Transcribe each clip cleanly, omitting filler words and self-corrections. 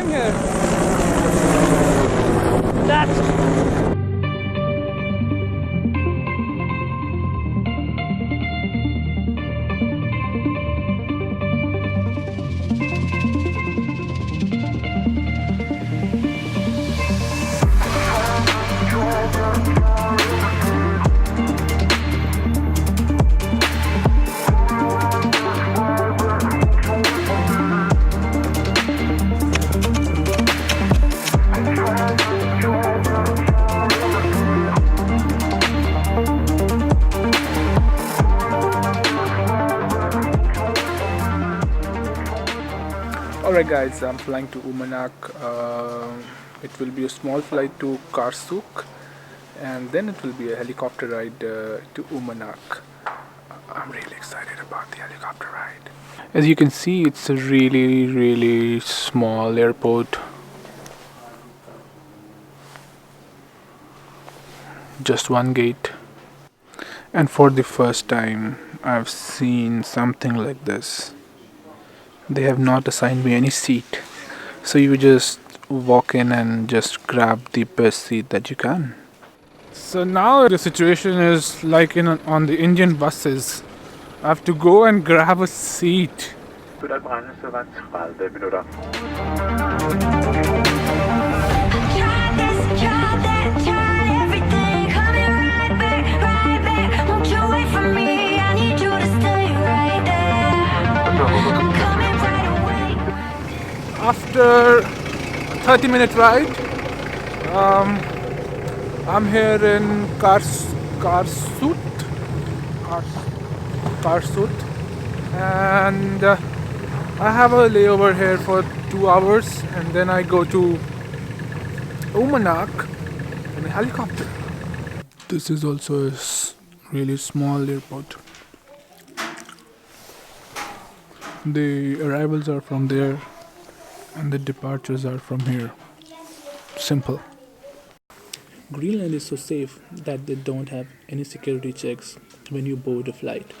came here. That's Alright guys, I'm flying to Uummannaq. It will be a small flight to Karsuk and then it will be a helicopter ride to Uummannaq. I'm really excited about the helicopter ride. As you can see, it's a really small airport. Just one gate. And for the first time, I've seen something like this. They have not assigned me any seat, so you just walk in and just grab the best seat that you can. So now the situation is like on the Indian buses. I have to go and grab a seat. After a 30-minute ride, I'm here in Karsut, and I have a layover here for 2 hours, and then I go to Uummannaq in a helicopter. This is also a really small airport. The arrivals are from there and the departures are from here. Simple. Greenland is so safe that they don't have any security checks when you board a flight.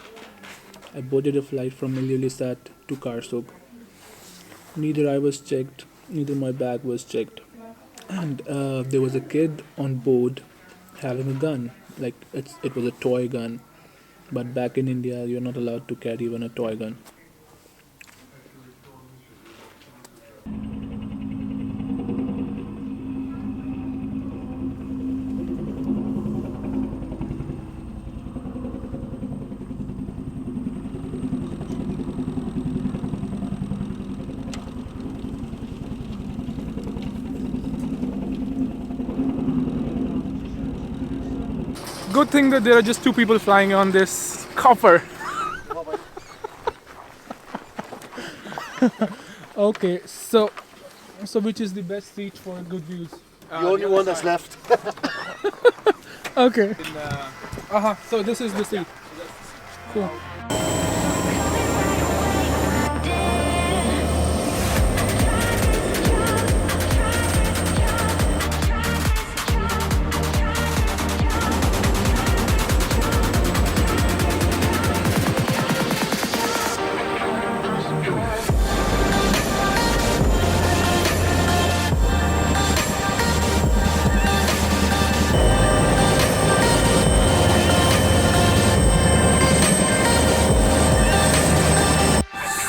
I boarded a flight from Ilulissat to Karsuk. Neither I was checked, neither my bag was checked. And there was a kid on board having a gun, like it was a toy gun. But back in India, you're not allowed to carry even a toy gun. Good thing that there are just 2 people flying on this copper. Okay, so which is the best seat for good views? The only one that's left. Okay. So this is the seat. Cool.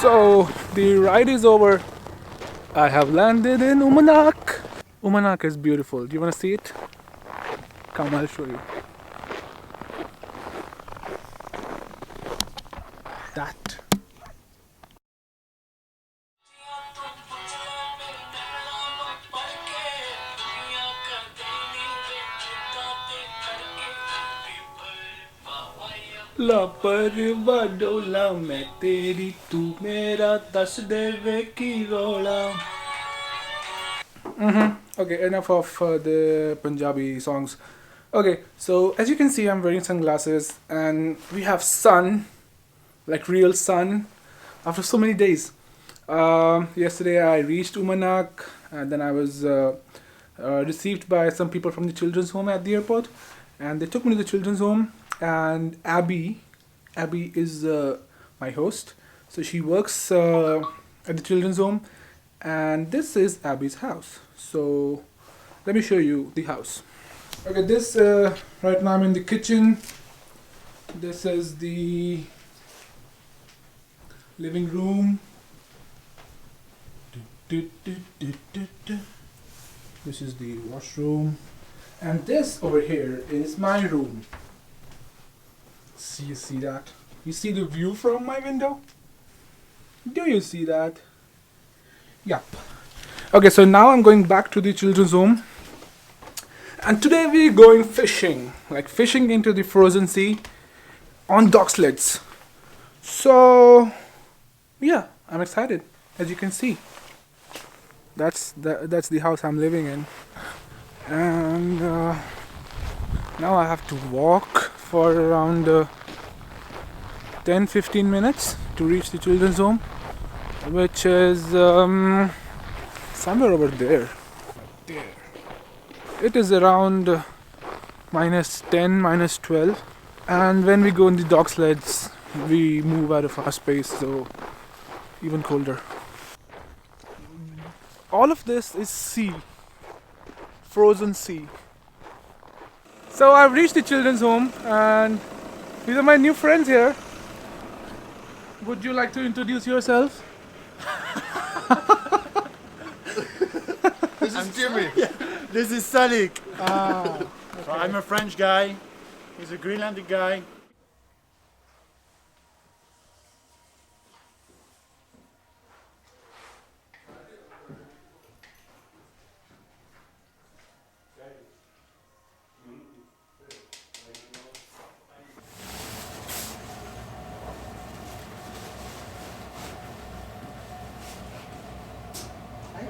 So the ride is over. I have landed in Uummannaq. Uummannaq is beautiful. Do you want to see it? Come, I'll show you. That. लापरवाह डोला मैं तेरी तू मेरा दस देवे की रोला. Okay, enough of the Punjabi songs. Okay, so as you can see, I'm wearing sunglasses and we have sun, like real sun, after so many days. Yesterday I reached Uummannaq and then I was received by some people from the children's home at the airport, and they took me to the children's home. And Abby is my host, so she works at the children's home, and this is Abby's house. So let me show you the house. Okay, this right now I'm in the kitchen. This is the living room. This is the washroom, and this over here is my room. You see that? You see the view from my window? Do you see that? Yep. Okay, so now I'm going back to the children's home, and today we're going fishing, like fishing into the frozen sea on dog sleds. So yeah, I'm excited. As you can see, that's the house I'm living in, and now I have to walk for around 10-15 minutes to reach the children's home, which is somewhere over there. It is around -10, -12, and when we go in the dog sleds, we move at a fast pace, so even colder. All of this is sea, frozen sea. So I've reached the children's home, and these are my new friends here. Would you like to introduce yourself? This is Jimmy. This is Sledding. Okay. So I'm a French guy. He's a Greenland guy.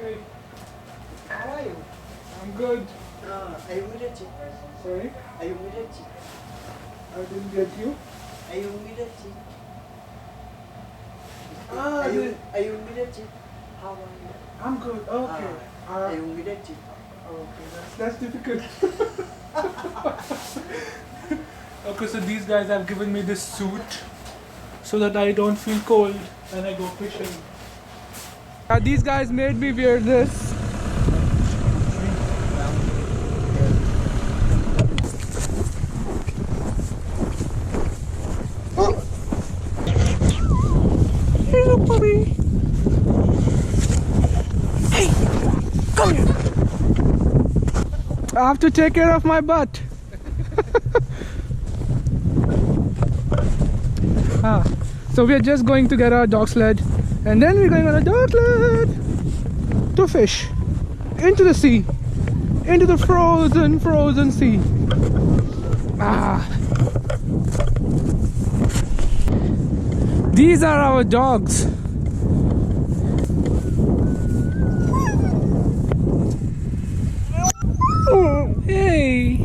Hey, How are you? I'm good. Are you Mirachi? Sorry, Are you Mirachi? I didn't get you. Are you Mirachi? Ah, Are you Mirachi? How are you? I'm good. Okay. Are you Mirachi? Okay, that's difficult. Okay, so these guys have given me this suit so that I don't feel cold when I go fishing. These guys made me wear this. Hello, puppy. Hey, come here. I have to take care of my butt. So we are just going to get our dog sled, and then we're going on a dog sled to fish into the sea, into the frozen sea. These are our dogs. Hey.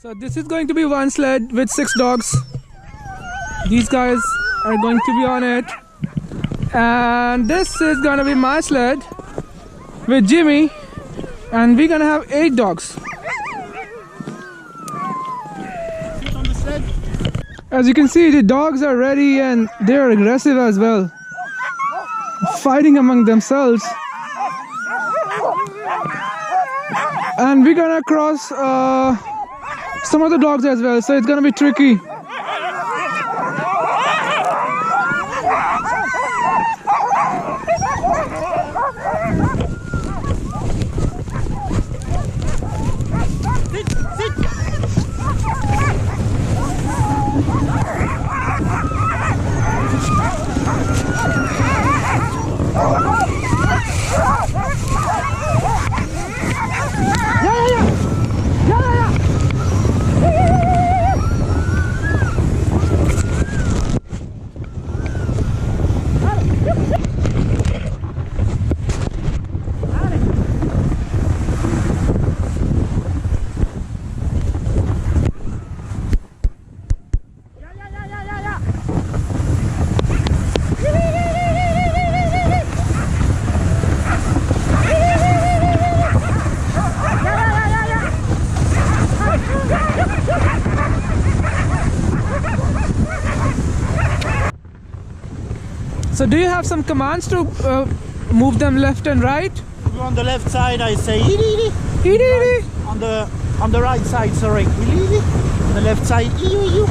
So this is going to be one sled with 6 dogs. These guys are going to be on it. And this is gonna be my sled with Jimmy, and we're gonna have 8 dogs. On the sled. As you can see, the dogs are ready and they're aggressive as well, fighting among themselves. And we're gonna cross some other dogs as well, so it's gonna be tricky. So do you have some commands to move them left and right? On the left side, I say "Ili." On the right side, sorry, "Ili." On the left side, "Iu."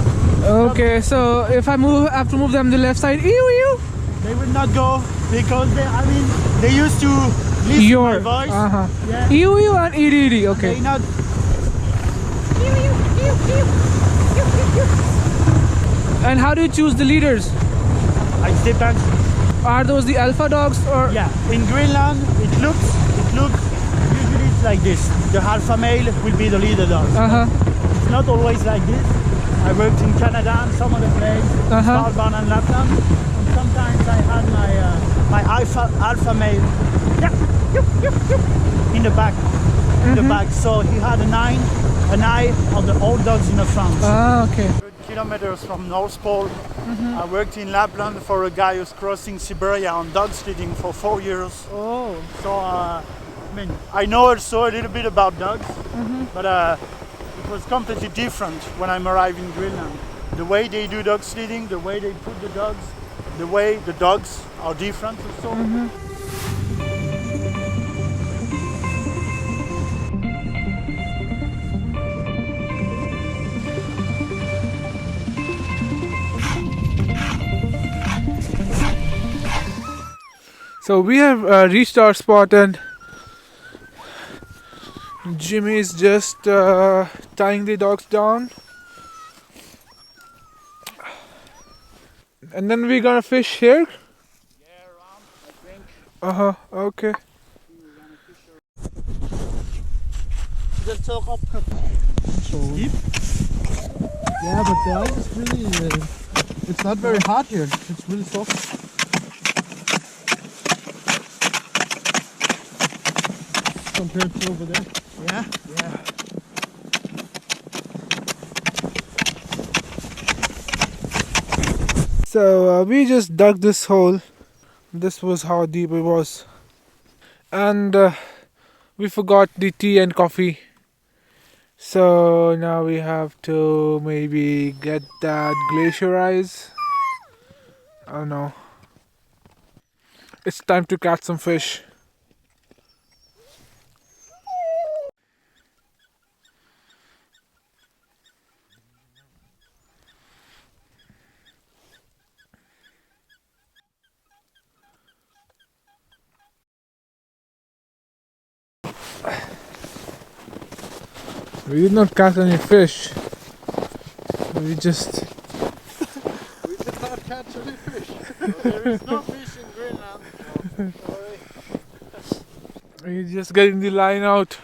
Okay, so if I have to move them to the left side, They will not go because they used to listen to my voice. Yeah. and iri. Okay. They not. And how do you choose the leaders? It depends. Are those the alpha dogs or? Yeah, in Greenland, it looks. Usually it's like this. The alpha male will be the leader dog. It's not always like this. I worked in Canada and some other place, Svalbard and Lapland, and sometimes I had my alpha male in the back, So he had an eye on the old dogs in the front. Okay. Kilometers from North Pole. I worked in Lapland for a guy who's crossing Siberia on dog sledding for 4 years. Oh. So I know also a little bit about dogs, but it was completely different when I arrived in Greenland. The way they do dog sledding, the way they put the dogs, the way the dogs are different also. So we have reached our spot and Jimmy is just tying the dogs down. And then we're gonna fish here? Yeah, around, I think. Okay. Just talk up. So, Deep? yeah, but the ice is really, it's not very hard here. It's really soft. Compared to over there. Yeah. So we just dug this hole. This was how deep it was. And we forgot the tea and coffee. So now we have to maybe get that glacier ice. Oh no. It's time to catch some fish. We did not catch any fish. We just... We did not catch any fish. There is no fish in Greenland. Sorry. We're just getting the line out.